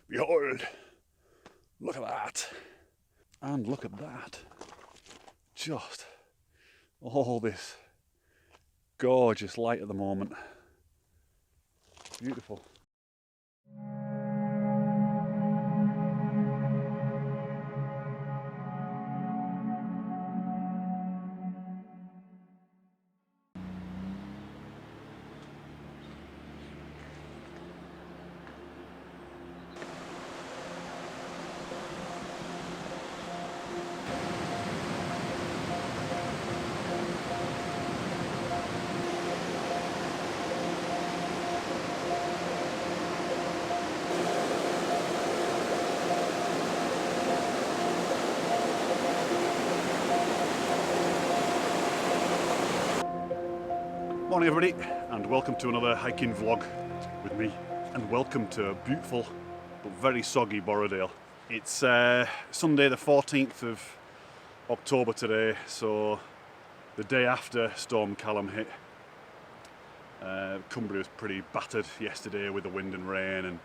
Behold, look at that, and look at that. Just all this gorgeous light at the moment. Beautiful. Morning everybody, and welcome to another hiking vlog with me, and welcome to a beautiful but very soggy Borrowdale. It's Sunday the 14th of October today, so the day after Storm Callum hit. Cumbria was pretty battered yesterday with the wind and rain, and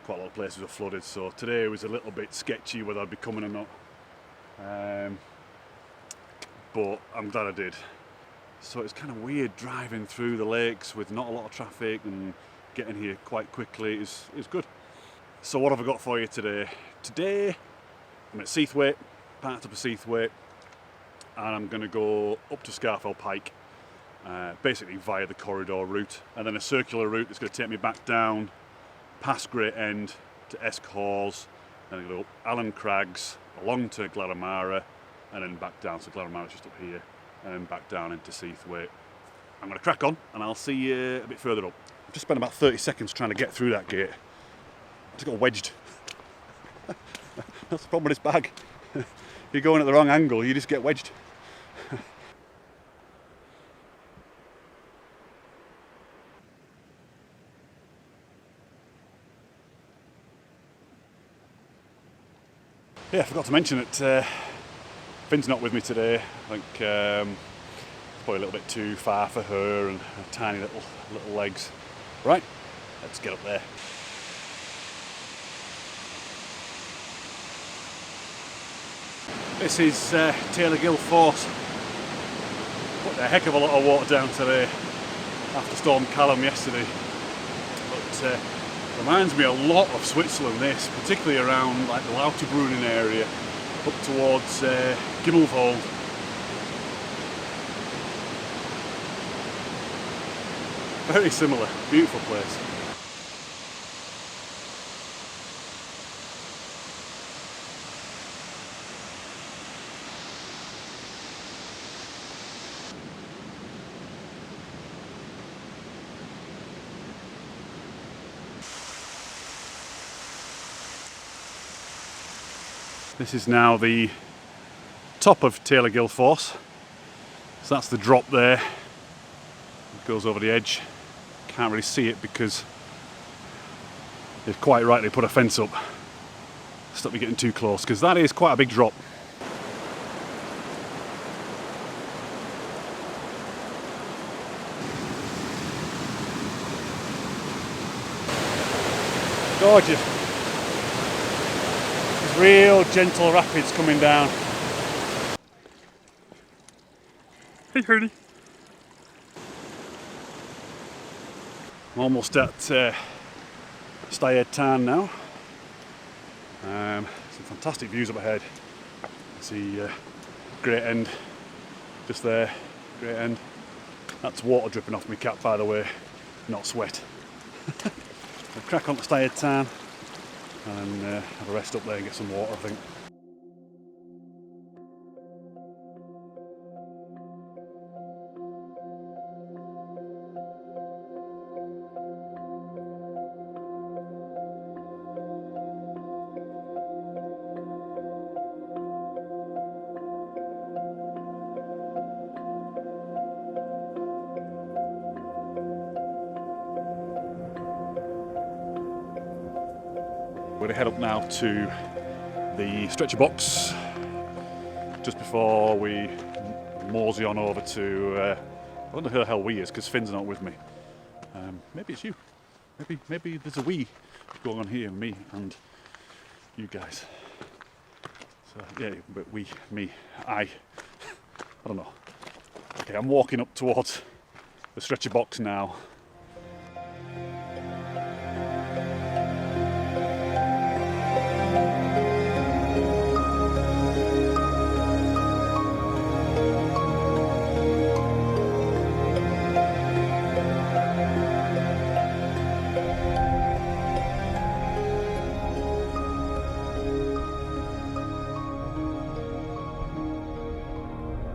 quite a lot of places were flooded, so today was a little bit sketchy whether I'd be coming or not, but I'm glad I did. So it's kind of weird driving through the lakes with not a lot of traffic, and getting here quite quickly is good. So what have I got for you today? Today I'm at Seathwaite, parked up at Seathwaite, and I'm going to go up to Scafell Pike, basically via the corridor route, and then a circular route that's going to take me back down past Great End to Esk Halls, then I'm going to go up Allen Crags, along to Glaramara, and then back down. So Glaramara's just up here, and then back down into Seathwaite. I'm going to crack on, and I'll see you a bit further up. I've just spent about 30 seconds trying to get through that gate. I just got wedged. That's the problem with this bag. If you're going at the wrong angle, you just get wedged. Yeah, I forgot to mention that Finn's not with me today. I think it's probably a little bit too far for her and her tiny little legs. Right, let's get up there. This is Ghyll Force. Put a heck of a lot of water down today after Storm Callum yesterday. But reminds me a lot of Switzerland, this, particularly around like the Lauterbrunnen area, up towards Gimmelvold. Very similar, beautiful place. This is now the top of Ghyll Force, so that's the drop there. It goes over the edge. Can't really see it because they've quite rightly put a fence up. Stop me getting too close, because that is quite a big drop. Gorgeous. Real gentle rapids coming down. Hey Hurdy. I'm almost at Styhead Tarn now. Some fantastic views up ahead. See Great End just there, Great End. That's water dripping off my cap, by the way, not sweat. We'll crack on to Styhead Tarn and have a rest up there and get some water, I think. We're going to head up now to the stretcher box just before we mosey on over to, I don't know who the hell we is because Finn's not with me. Maybe it's you. Maybe there's a we going on here, me and you guys. So yeah, but I don't know. Okay, I'm walking up towards the stretcher box now.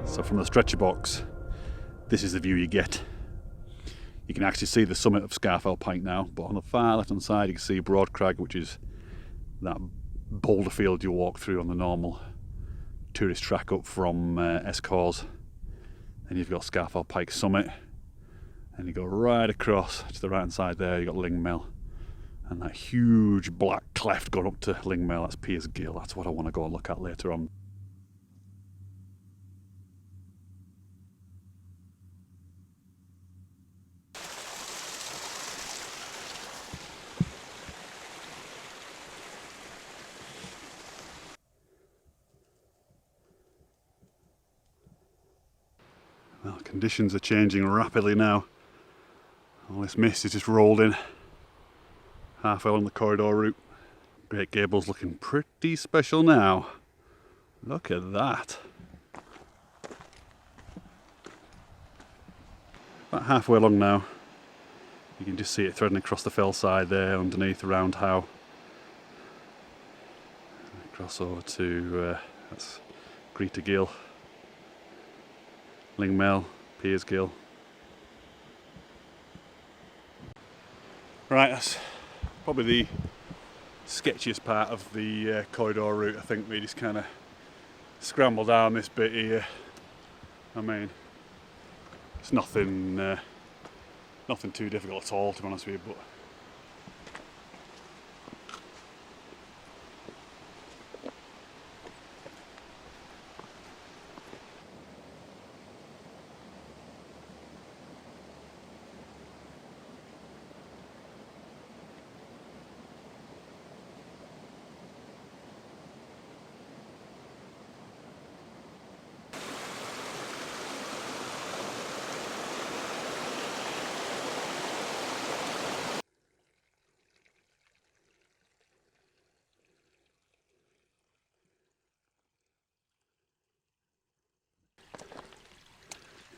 So from the stretcher box, this is the view you get. You can actually see the summit of Scafell Pike now, but on the far left hand side you can see Broad Crag, which is that boulder field you walk through on the normal tourist track up from Escors. Then you've got Scafell Pike summit, and you go right across to the right hand side there, you've got Lingmill, and that huge black cleft going up to Lingmill, that's Piers Gill. That's what I want to go and look at later on. Well, conditions are changing rapidly now. All this mist is just rolled in halfway along the corridor route. Great Gable's looking pretty special now. Look at that. About halfway along now. You can just see it threading across the fell side there underneath the round how. Across over to that's Ghyll. Lingmill, Piers Gill. Right, that's probably the sketchiest part of the corridor route. I think we just kind of scramble down this bit here. I mean, it's nothing too difficult at all, to be honest with you, but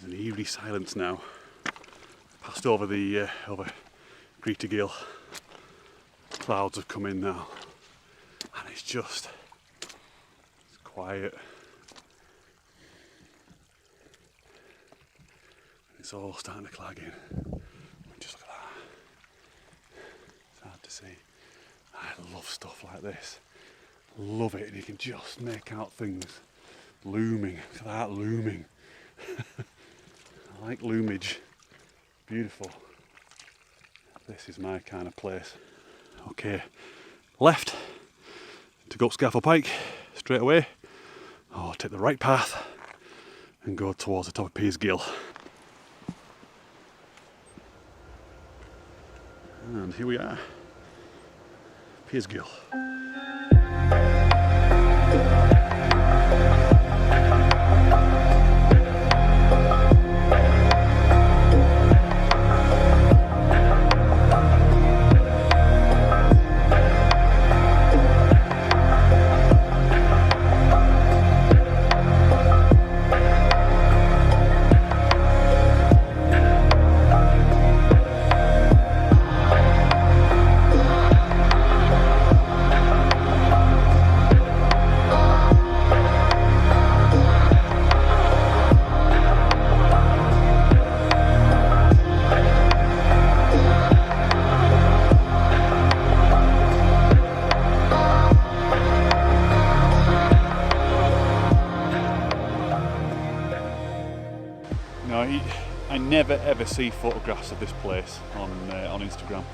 there's an eerie silence now. Passed over the over Ghyll. Clouds have come in now, and it's quiet. It's all starting to clag in. Just look at that. It's hard to see. I love stuff like this. Love it, and you can just make out things looming. Look at that looming. I like loomage. Beautiful. This is my kind of place. Okay, left to go up Scafell Pike straight away. Oh, take the right path and go towards the top of Piers Gill. And here we are, Piers Gill. I never ever see photographs of this place on Instagram,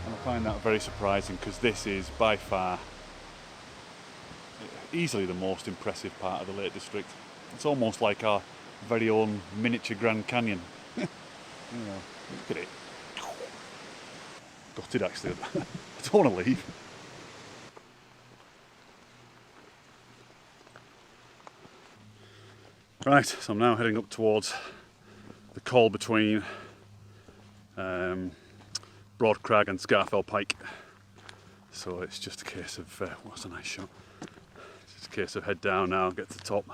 and I find that very surprising, because this is by far easily the most impressive part of the Lake District. It's almost like our very own miniature Grand Canyon. You know, look at it. gutted actually. I don't want to leave. Right, so I'm now heading up towards the col between Broad Crag and Scafell Pike. So it's just a case of, what's a nice shot? It's just a case of head down now, get to the top,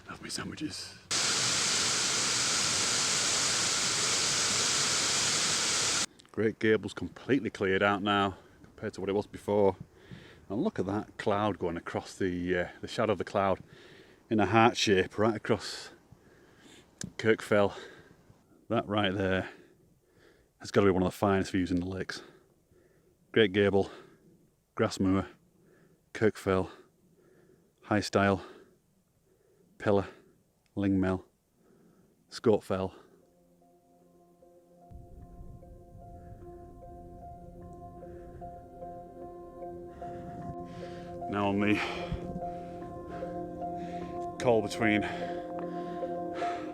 have my sandwiches. Great Gable's completely cleared out now compared to what it was before. And look at that cloud going across the shadow of the cloud in a heart shape right across Kirkfell. That right there has got to be one of the finest views in the lakes. Great Gable, Grassmoor, Kirkfell, High Style, Pillar, Lingmel, Scotefell. Now on the col between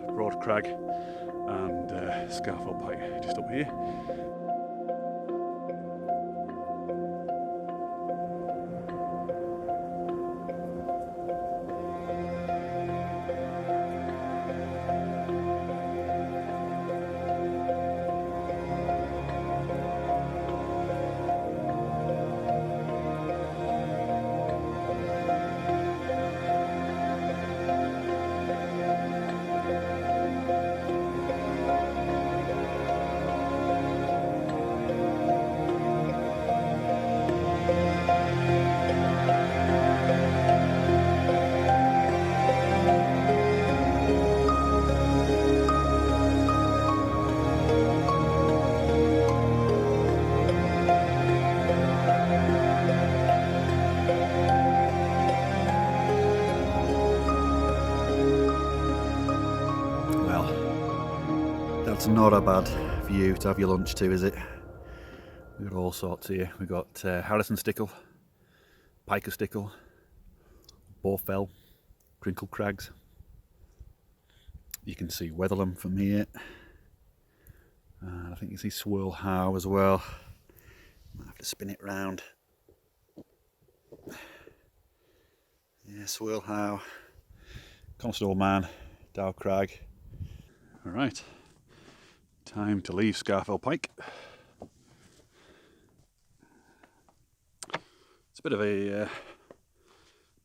Broad Crag and Scafell Pike, just up here. It's not a bad view to have your lunch to, is it? We've got all sorts here. We've got Harrison Stickle, Piker Stickle, Borfell, Crinkle Crags. You can see Weatherlam from here. I think you see Swirl How as well. Might have to spin it round. Yeah, Swirl How, Constable Man, Dow Crag. Alright. Time to leave Scafell Pike. It's a bit of a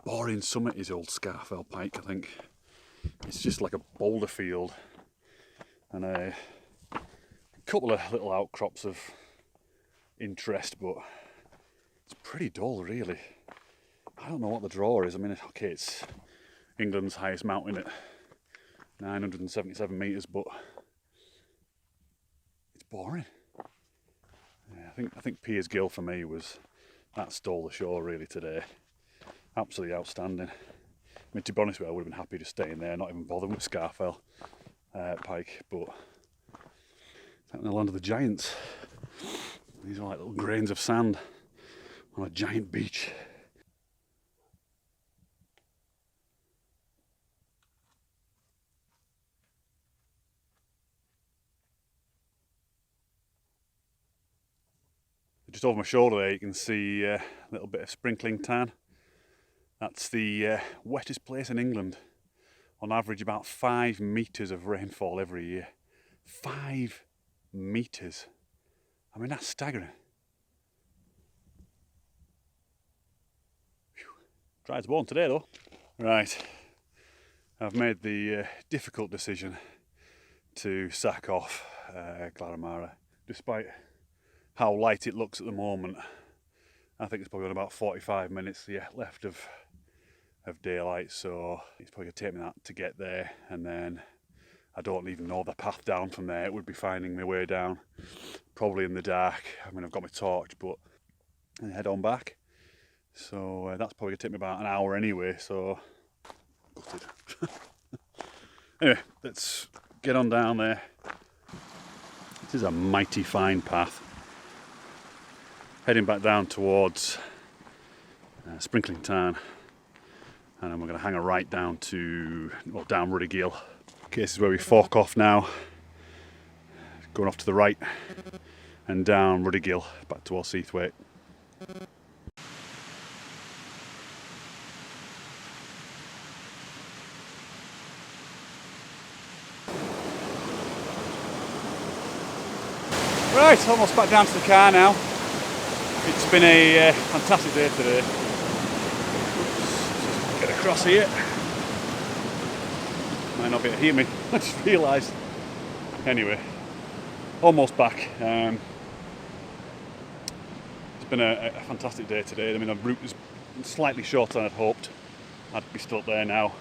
boring summit is old Scafell Pike, I think. It's just like a boulder field and a couple of little outcrops of interest, but it's pretty dull really. I don't know what the draw is. I mean, okay, it's England's highest mountain at 977 metres, but boring. Yeah, I think Piers Gill for me that stole the show really today. Absolutely outstanding. I mean, to be honest with you, I would have been happy to stay in there, not even bothering with Scafell Pike, but it's out in the land of the giants. These are like little grains of sand on a giant beach. Just over my shoulder there you can see a little bit of sprinkling tan. That's the wettest place in England. On average about 5 metres of rainfall every year. 5 metres. I mean, that's staggering. Whew. Dry as a bone today though. Right, I've made the difficult decision to sack off Glaramara. Despite how light it looks at the moment, I think it's probably got about 45 minutes left of daylight, so it's probably going to take me that to get there, and then I don't even know the path down from there. It would be finding my way down, probably in the dark. I mean, I've got my torch, but I head on back. So that's probably going to take me about an hour anyway, so gutted. Anyway, let's get on down there. This is a mighty fine path. Heading back down towards Sprinkling Tarn, and then we're going to hang a right down to, well, down Ruddy Ghyll. Okay, this is where we fork off now. Going off to the right, and down Ruddy Ghyll back towards Seathwaite. Right, almost back down to the car now. It's been a fantastic day today. Oops, just get across here. Might not be able to hear me, I just realised. Anyway, almost back. It's been a fantastic day today. I mean, the route is slightly shorter than I'd hoped. I'd be still up there now,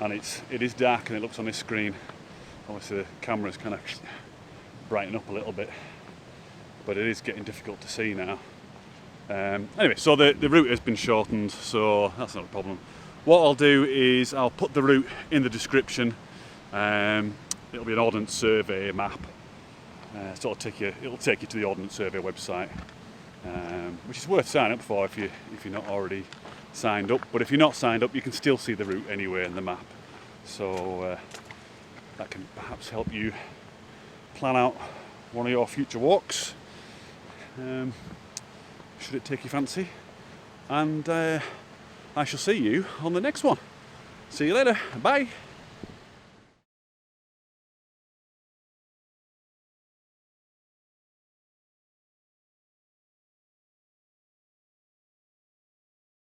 and it is dark and it looks on this screen. Obviously the camera's kind of brighten up a little bit, but it is getting difficult to see now. Anyway, so the route has been shortened, so that's not a problem. What I'll do is I'll put the route in the description. It'll be an Ordnance Survey map, so it'll take you to the Ordnance Survey website, which is worth signing up for if you're not already signed up. But if you're not signed up, you can still see the route anyway in the map, so that can perhaps help you plan out one of your future walks, should it take your fancy. And I shall see you on the next one. See you later. Bye.